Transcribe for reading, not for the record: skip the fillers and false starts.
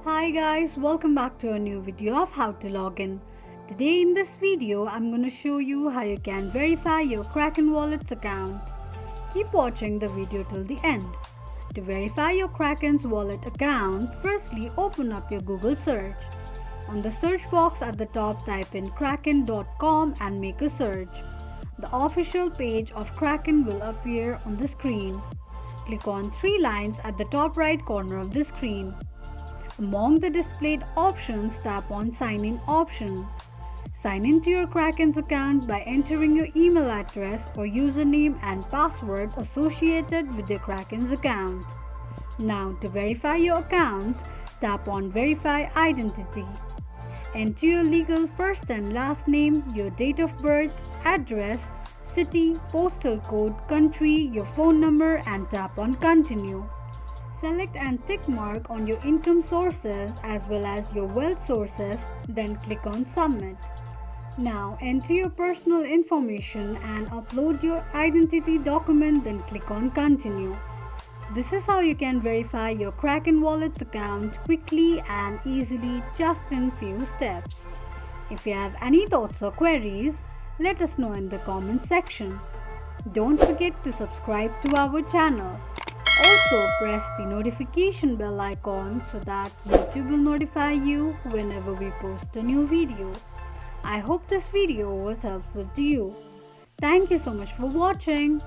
Hi guys, welcome back to a new video of how to log in. Today in this video, I'm going to show you how you can verify your Kraken wallet's account. Keep watching the video till the end. To verify your Kraken's wallet account, firstly open up your Google search. On the search box at the top, type in kraken.com and make a search. The official page of Kraken will appear on the screen. Click on three lines at the top right corner of the screen. Among the displayed options, tap on Sign In option. Sign into your Kraken's account by entering your email address or username and password associated with your Kraken's account. Now, to verify your account, tap on Verify Identity. Enter your legal first and last name, your date of birth, address, city, postal code, country, your phone number, and tap on Continue. Select and tick mark on your income sources as well as your wealth sources, then click on Submit. Now enter your personal information and upload your identity document, then click on Continue. This is how you can verify your Kraken wallet account quickly and easily, just in few steps. If you have any thoughts or queries, let us know in the comment section. Don't forget to subscribe to our channel. Also press the notification bell icon so that YouTube will notify you whenever we post a new video. I hope this video was helpful to you. Thank you so much for watching.